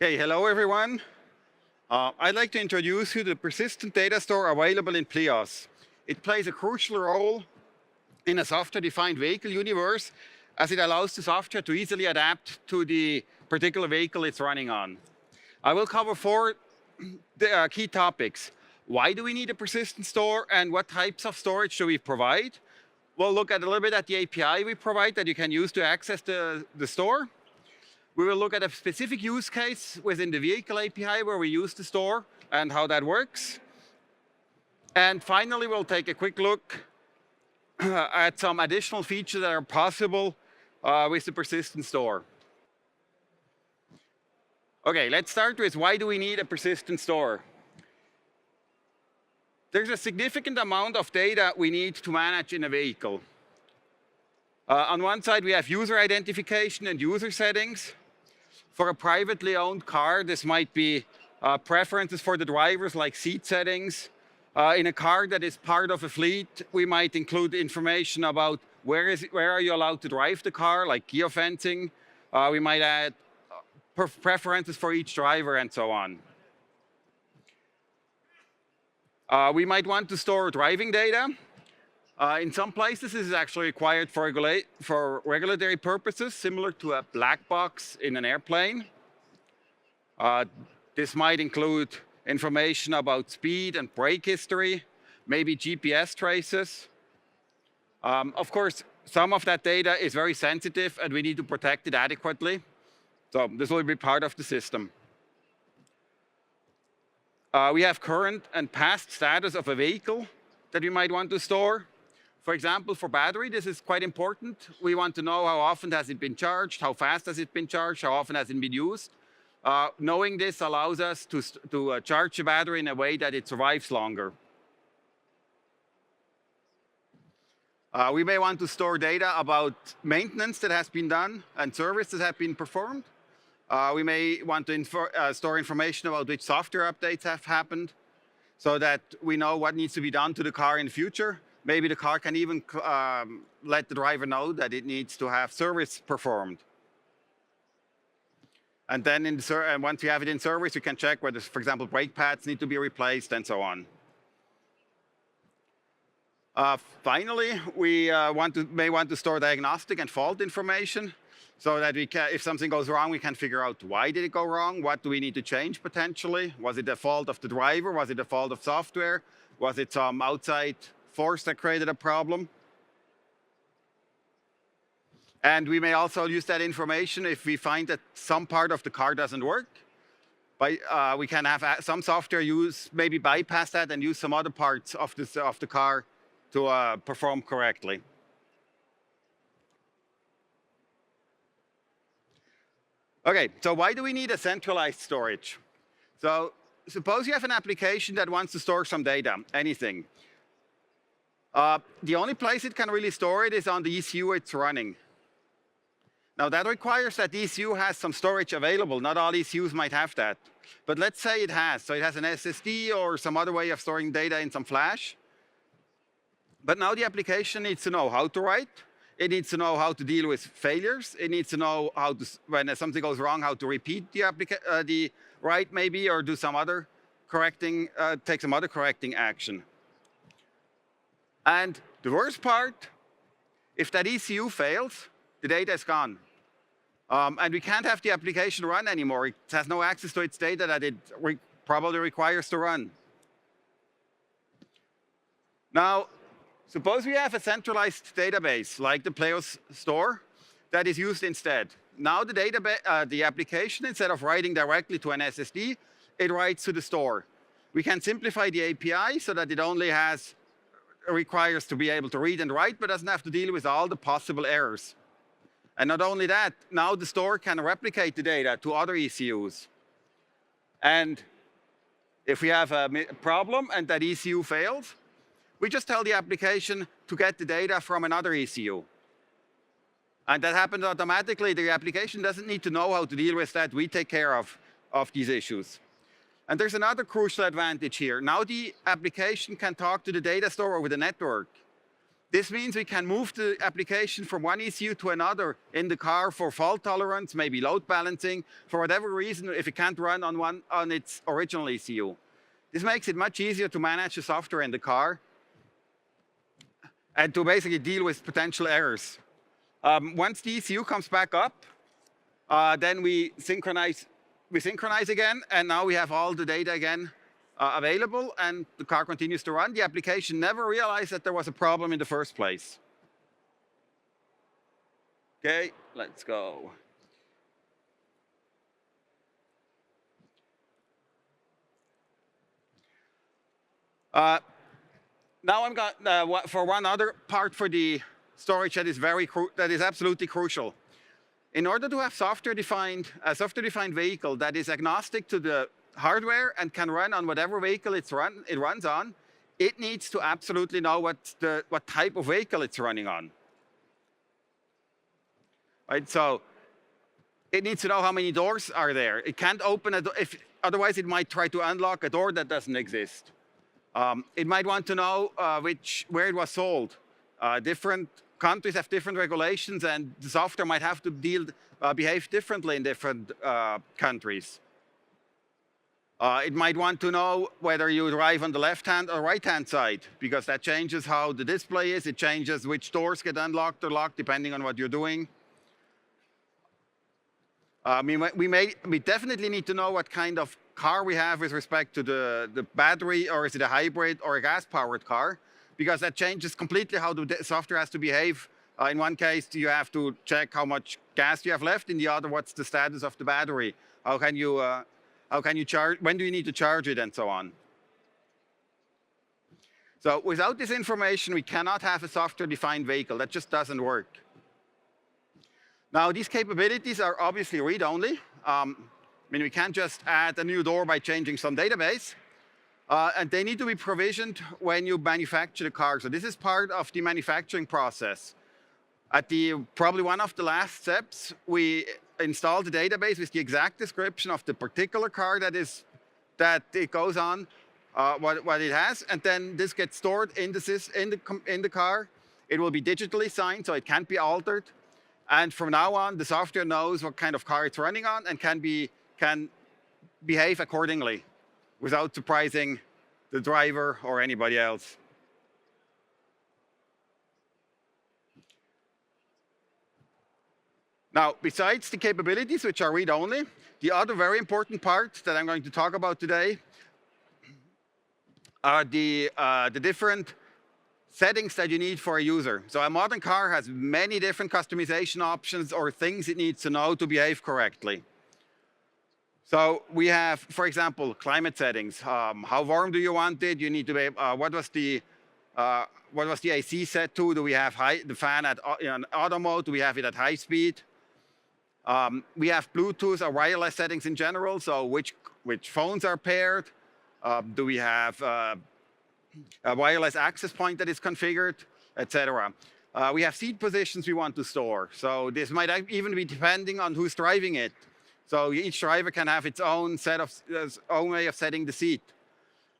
Okay, hello everyone. I'd like to introduce you to the persistent data store available in Plios. It plays a crucial role in a software-defined vehicle universe as it allows the software to easily adapt to the particular vehicle it's running on. I will cover four key topics. Why do we need a persistent store and what types of storage do we provide? We'll look at a little bit at the API we provide that you can use to access the store. We will look at a specific use case within the vehicle API where we use the store and how that works. And finally, we'll take a quick look at some additional features that are possible with the persistent store. Okay, let's start with why do we need a persistent store? There's a significant amount of data we need to manage in a vehicle. On one side, we have user identification and user settings. For a privately owned car, this might be preferences for the drivers like seat settings. In a car that is part of a fleet, we might include information about where are you allowed to drive the car, like geofencing. We might add preferences for each driver and so on. We might want to store driving data. In some places, this is actually required for regulatory purposes, similar to a black box in an airplane. This might include information about speed and brake history, maybe GPS traces. Of course, some of that data is very sensitive and we need to protect it adequately. So this will be part of the system. We have current and past status of a vehicle that we might want to store. For example, for battery, this is quite important. We want to know how often has it been charged, how fast has it been charged, how often has it been used. Knowing this allows us to charge the battery in a way that it survives longer. We may want to store data about maintenance that has been done and service that have been performed. We may want to store information about which software updates have happened so that we know what needs to be done to the car in the future. Maybe the car can even let the driver know that it needs to have service performed. And then once we have it in service, we can check whether, for example, brake pads need to be replaced and so on. Finally, we may want to store diagnostic and fault information so that if something goes wrong, we can figure out why did it go wrong, what do we need to change potentially. Was it the fault of the driver? Was it the fault of software? Was it some outside force that created a problem? And we may also use that information if we find that some part of the car doesn't work. We can have some software maybe bypass that and use some other parts of the car to perform correctly. Okay, so why do we need a centralized storage? So suppose you have an application that wants to store some data, anything. The only place it can really store it is on the ECU it's running. Now that requires that the ECU has some storage available. Not all ECUs might have that. But let's say it has. So it has an SSD or some other way of storing data in some flash. But now the application needs to know how to write. It needs to know how to deal with failures. It needs to know how to, when something goes wrong, how to repeat the write maybe, or do some other correcting, take some other correcting action. And the worst part, if that ECU fails, the data is gone. And we can't have the application run anymore. It has no access to its data that it probably requires to run. Now, suppose we have a centralized database like the Plios store that is used instead. Now the application, instead of writing directly to an SSD, it writes to the store. We can simplify the API so that it only requires to be able to read and write, but doesn't have to deal with all the possible errors. And not only that, now the store can replicate the data to other ECUs. And if we have a problem and that ECU fails, we just tell the application to get the data from another ECU. And that happens automatically. The application doesn't need to know how to deal with that. We take care of these issues. And there's another crucial advantage here. Now the application can talk to the data store over the network. This means we can move the application from one ECU to another in the car for fault tolerance, maybe load balancing, for whatever reason, if it can't run on its original ECU. This makes it much easier to manage the software in the car and to basically deal with potential errors. Once the ECU comes back up, then we synchronize again, and now we have all the data again available, and the car continues to run. The application never realized that there was a problem in the first place. Okay, let's go. Now I'm going for one other part for the storage that is absolutely crucial. In order to have a software-defined vehicle that is agnostic to the hardware and can run on whatever vehicle it runs on, it needs to absolutely know what type of vehicle it's running on. Right, so it needs to know how many doors are there. It can't open a door, otherwise it might try to unlock a door that doesn't exist. It might want to know where it was sold. Different countries have different regulations, and the software might have to behave differently in different countries. It might want to know whether you drive on the left-hand or right-hand side, because that changes how the display is. It changes which doors get unlocked or locked, depending on what you're doing. We definitely need to know what kind of car we have with respect to the battery, or is it a hybrid or a gas-powered car, because that changes completely how the software has to behave. In one case, you have to check how much gas you have left. In the other, what's the status of the battery? How can you charge? When do you need to charge it, and so on? So without this information, we cannot have a software-defined vehicle. That just doesn't work. Now, these capabilities are obviously read-only. We can't just add a new door by changing some database. And they need to be provisioned when you manufacture the car. So this is part of the manufacturing process. At probably one of the last steps, we install the database with the exact description of the particular car that it goes on, what it has, and then this gets stored in the car. It will be digitally signed, so it can't be altered. And from now on, the software knows what kind of car it's running on and can behave accordingly without surprising the driver or anybody else. Now, besides the capabilities, which are read-only, the other very important part that I'm going to talk about today are the different settings that you need for a user. So a modern car has many different customization options or things it needs to know to behave correctly. So we have, for example, climate settings. How warm do you want it? You need to be, what was the AC set to? Do we have the fan at auto mode? Do we have it at high speed? We have Bluetooth or wireless settings in general. So which phones are paired? Do we have a wireless access point that is configured, etc. We have seat positions we want to store. So this might even be depending on who's driving it. So each driver can have its own own way of setting the seat.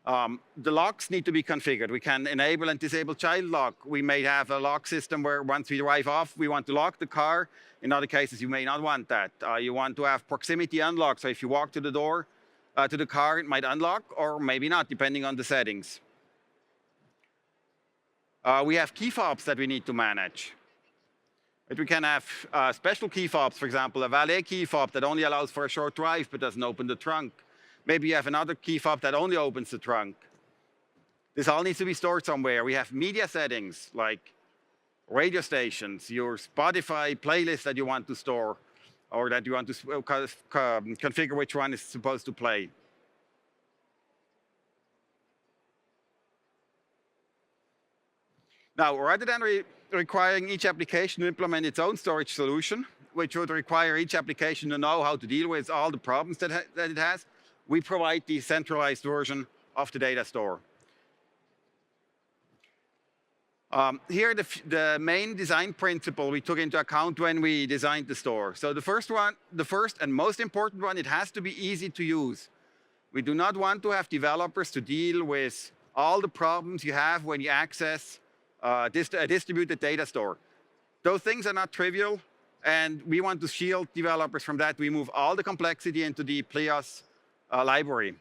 The locks need to be configured. We can enable and disable child lock. We may have a lock system where once we drive off, we want to lock the car. In other cases, you may not want that. You want to have proximity unlock. So if you walk to the door, to the car, it might unlock, or maybe not, depending on the settings. We have key fobs that we need to manage. But we can have special key fobs, for example, a valet key fob that only allows for a short drive but doesn't open the trunk. Maybe you have another key fob that only opens the trunk. This all needs to be stored somewhere. We have media settings like radio stations, your Spotify playlist that you want to store, or that you want to configure which one is supposed to play. Now, rather than requiring each application to implement its own storage solution, which would require each application to know how to deal with all the problems that it has, we provide the centralized version of the data store. Here, the main design principle we took into account when we designed the store. So the first and most important one, it has to be easy to use. We do not want to have developers to deal with all the problems you have when you access a distributed data store. Those things are not trivial, and we want to shield developers from that. We move all the complexity into the Plios library.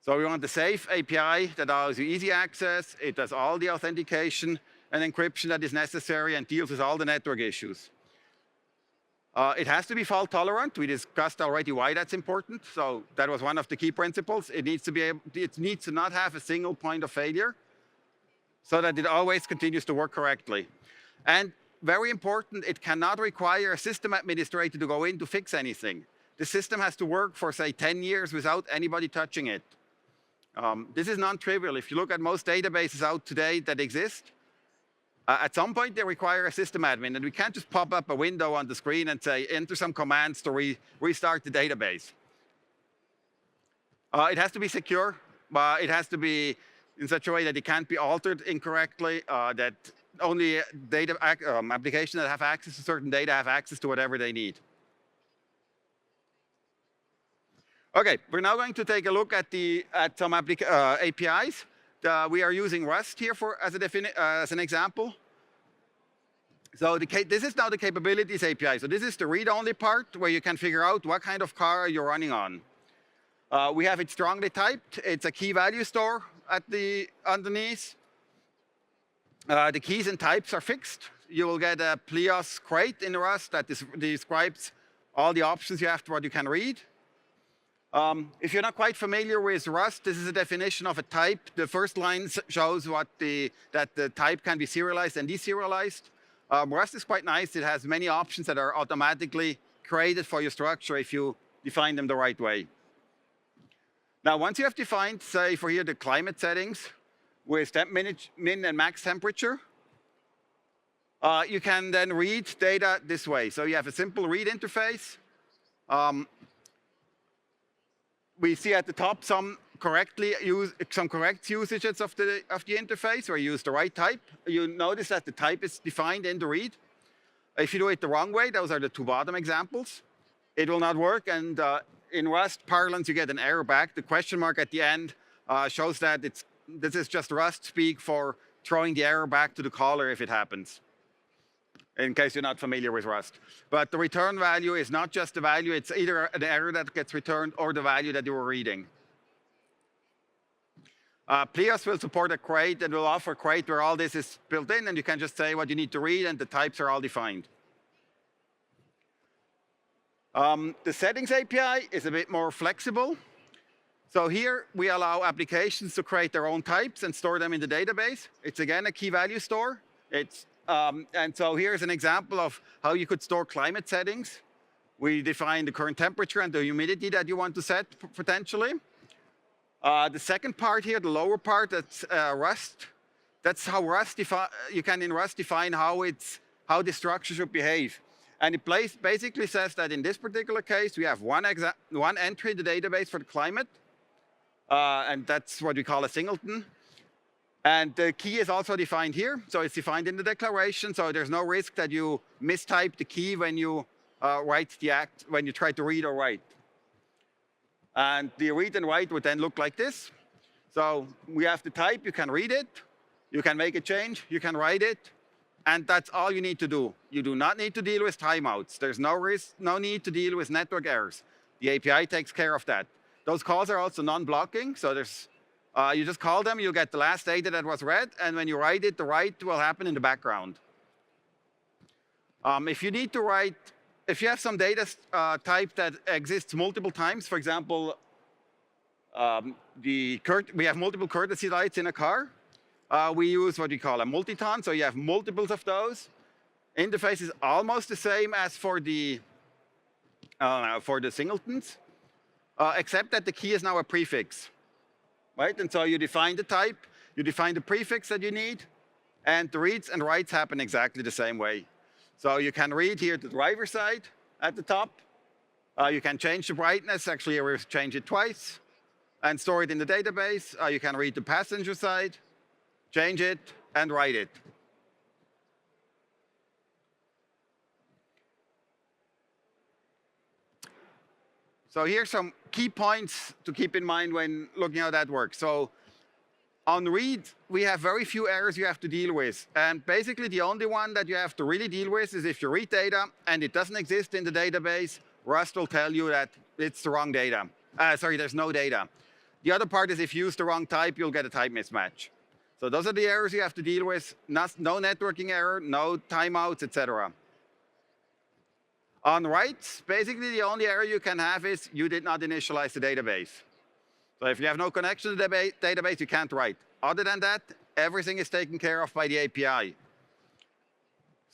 So we want the safe API that allows you easy access. It does all the authentication and encryption that is necessary and deals with all the network issues. It has to be fault tolerant. We discussed already why that's important. So that was one of the key principles. It needs to not have a single point of failure so that it always continues to work correctly. And very important, it cannot require a system administrator to go in to fix anything. The system has to work for, say, 10 years without anybody touching it. This is non-trivial. If you look at most databases out today that exist, at some point, they require a system admin, and we can't just pop up a window on the screen and say, enter some commands to restart the database. It has to be secure, but it has to be in such a way that it can't be altered incorrectly, that only applications that have access to certain data have access to whatever they need. OK, we're now going to take a look at some APIs. We are using Rust here as an example. So this is now the capabilities API. So this is the read-only part where you can figure out what kind of car you're running on. We have it strongly typed. It's a key value store underneath. The keys and types are fixed. You will get a Plios crate in Rust that describes all the options you have for what you can read. If you're not quite familiar with Rust, this is a definition of a type. The first line shows that the type can be serialized and deserialized. Rust is quite nice. It has many options that are automatically created for your structure if you define them the right way. Now, once you have defined, say, for here, the climate settings with min and max temperature, you can then read data this way. So you have a simple read interface. We see at the top some correct usages of the interface where you use the right type. You notice that the type is defined in the read. If you do it the wrong way, those are the two bottom examples. It will not work. And in Rust parlance, you get an error back. The question mark at the end shows that this is just Rust speak for throwing the error back to the caller if it happens, in case you're not familiar with Rust. But the return value is not just the value. It's either an error that gets returned or the value that you were reading. Plios will support a crate and will offer a crate where all this is built in, and you can just say what you need to read, and the types are all defined. The settings API is a bit more flexible. So here, we allow applications to create their own types and store them in the database. It's, again, a key value store. And so here's an example of how you could store climate settings. We define the current temperature and the humidity that you want to set, potentially. The second part here, the lower part, that's Rust. That's how you can in Rust define how the structure should behave. And it basically says that in this particular case, we have one entry in the database for the climate. And that's what we call a singleton. And the key is also defined here. So it's defined in the declaration. So there's no risk that you mistype the key when you when you try to read or write. And the read and write would then look like this. So we have the type. You can read it. You can make a change. You can write it. And that's all you need to do. You do not need to deal with timeouts. There's no need to deal with network errors. The API takes care of that. Those calls are also non-blocking. So you just call them. You'll get the last data that was read. And when you write it, the write will happen in the background. If you need to write, if you have some data type that exists multiple times, for example, we have multiple courtesy lights in a car. We use what we call a multiton, so you have multiples of those. Interface is almost the same as for the singletons, except that the key is now a prefix, right? And so you define the type, you define the prefix that you need, and the reads and writes happen exactly the same way. So you can read here the driver side at the top. You can change the brightness. Actually, we change it twice and store it in the database. You can read the passenger side, change it, and write it. So here's some key points to keep in mind when looking how that works. So On read, we have very few errors you have to deal with. And basically, the only one that you have to really deal with is if you read data and it doesn't exist in the database, Rust will tell you that it's the wrong data. Sorry, there's no data. The other part is if you use the wrong type, you'll get a type mismatch. So those are the errors you have to deal with. No networking error, no timeouts, etc. On writes, basically the only error you can have is you did not initialize the database. So if you have no connection to the database, you can't write. Other than that, everything is taken care of by the API.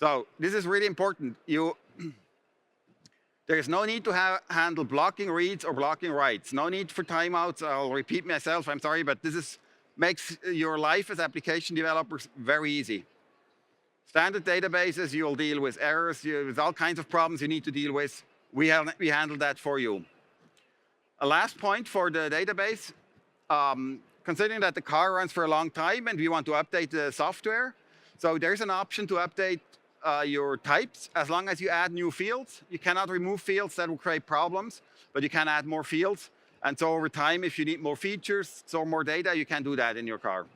So this is really important. There is no need to handle blocking reads or blocking writes. No need for timeouts. I'll repeat myself, I'm sorry, but this makes your life as application developers very easy. Standard databases, you'll deal with errors, with all kinds of problems you need to deal with. We handle that for you. A last point for the database, considering that the car runs for a long time and we want to update the software, so there's an option to update your types as long as you add new fields. You cannot remove fields, that will create problems, but you can add more fields. And so over time, if you need more features, so more data, you can do that in your car.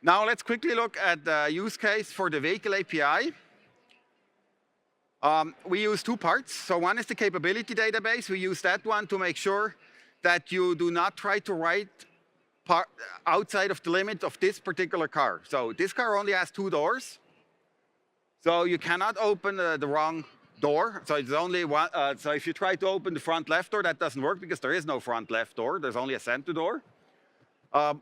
Now let's quickly look at the use case for the vehicle API. We use two parts. So one is the capability database. We use that one to make sure that you do not try to write outside of the limit of this particular car. So this car only has 2 doors. So you cannot open the wrong door. So it's only one. So if you try to open the front left door, that doesn't work because there is no front left door. There's only a center door.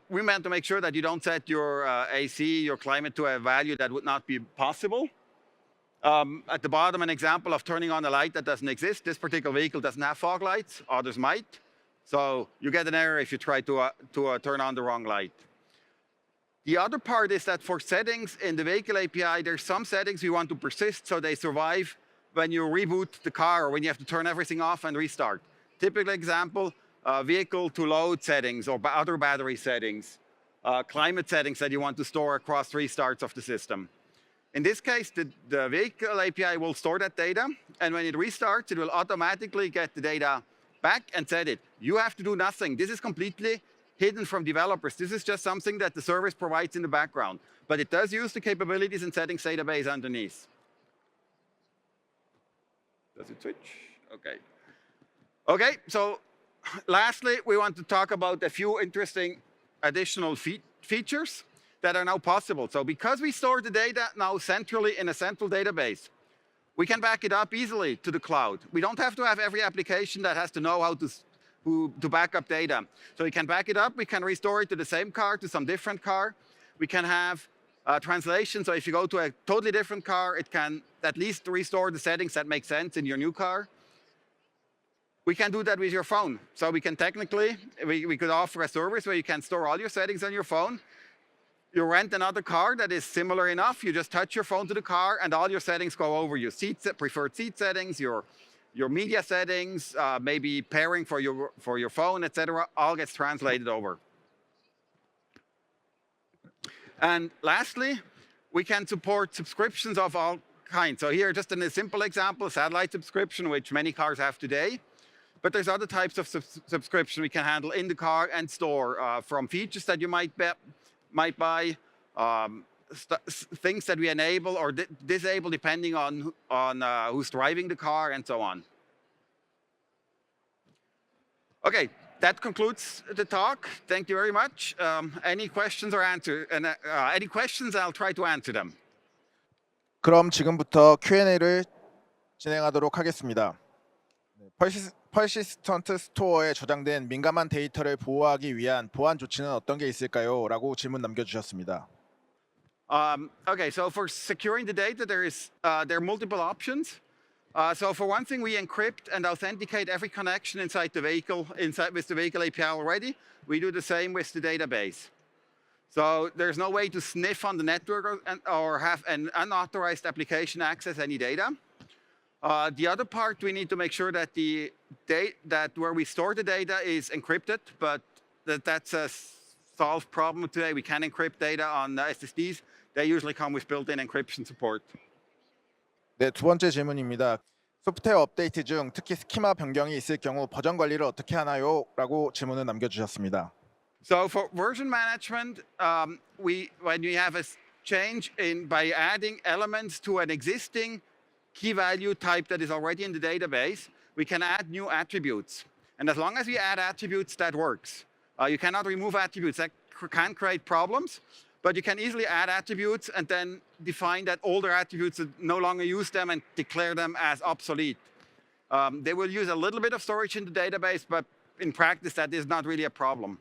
We meant to make sure that you don't set your AC, your climate to a value that would not be possible. At the bottom, an example of turning on a light that doesn't exist. This particular vehicle doesn't have fog lights, others might. So you get an error if you try to turn on the wrong light. The other part is that for settings in the vehicle API, there's some settings we want to persist so they survive when you reboot the car or when you have to turn everything off and restart. Typical example, vehicle to load settings or other battery settings, climate settings that you want to store across restarts of the system. In this case, the vehicle API will store that data, and when it restarts, it will automatically get the data back and set it. You have to do nothing. This is completely hidden from developers. This is just something that the service provides in the background, but it does use the capabilities and settings database underneath. Does it switch? Okay. Okay, so lastly, we want to talk about a few interesting additional features that are now possible. So because we store the data now centrally in a central database, we can back it up easily to the cloud. We don't have to have every application that has to know how to back up data. So we can back it up, we can restore it to the same car, to some different car. We can have translation, so if you go to a totally different car, it can at least restore the settings that make sense in your new car. We can do that with your phone. So we can technically, we could offer a service where you can store all your settings on your phone. You rent another car that is similar enough, you just touch your phone to the car and all your settings go over. Your preferred seat settings, your media settings, maybe pairing for your phone, etc., all gets translated over. And lastly, we can support subscriptions of all kinds. So here, just in a simple example, satellite subscription, which many cars have today. But there's other types of subscription we can handle in the car and store, from features that you might buy, things that we enable or disable depending on who's driving the car and so on. Okay, that concludes the talk. Thank you very much. Any questions or any questions, I'll try to answer them. 그럼 지금부터 Q&A를 진행하도록 하겠습니다. 퍼시스턴트 스토어에 저장된 민감한 데이터를 보호하기 위한 보안 조치는 어떤 게 있을까요? 라고 질문 남겨주셨습니다. Okay, so for securing the data, there are multiple options. So for one thing, we encrypt and authenticate every connection inside the vehicle, with the vehicle API already. We do the same with the database. So there's no way to sniff on the network or have an unauthorized application access any data. The other part, we need to make sure that that where we store the data is encrypted, but that's a solved problem today. We can encrypt data on SSDs. They usually come with built-in encryption support. 네, 두 번째 질문입니다. 소프트웨어 업데이트 중 특히 스키마 변경이 있을 경우 버전 관리를 어떻게 하나요? 라고 질문을 남겨주셨습니다. So for version management, when we have a change in by adding elements to an existing key value type that is already in the database, we can add new attributes. And as long as we add attributes, that works. You cannot remove attributes. That can create problems, but you can easily add attributes and then define that older attributes no longer use them and declare them as obsolete. They will use a little bit of storage in the database, but in practice, that is not really a problem.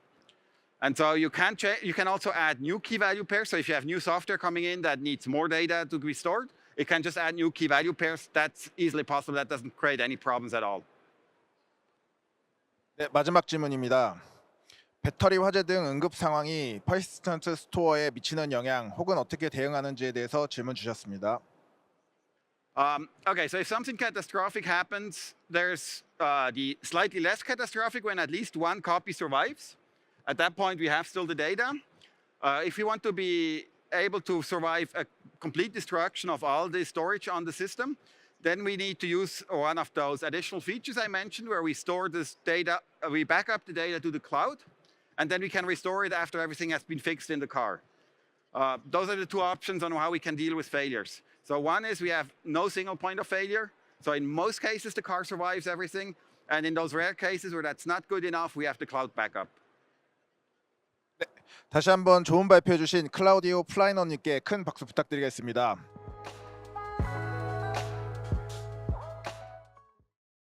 And so you can also add new key value pairs. So if you have new software coming in that needs more data to be stored, it can just add new key value pairs. That's easily possible. That doesn't create any problems at all. 네, 마지막 질문입니다. 배터리 화재 등 응급 상황이 퍼시스턴트 스토어에 미치는 영향 혹은 어떻게 대응하는지에 대해서 질문 주셨습니다. Okay, so if something catastrophic happens, there's the slightly less catastrophic when at least one copy survives. At that point, we have still the data. If we want to be able to survive a complete destruction of all the storage on the system, then we need to use one of those additional features I mentioned where we store this data, we back up the data to the cloud, and then we can restore it after everything has been fixed in the car. Those are the two options on how we can deal with failures. So one is we have no single point of failure. So in most cases, the car survives everything. And in those rare cases where that's not good enough, we have the cloud backup. 다시 한번 좋은 발표해 주신 클라우디오 플라이너님께 큰 박수 부탁드리겠습니다.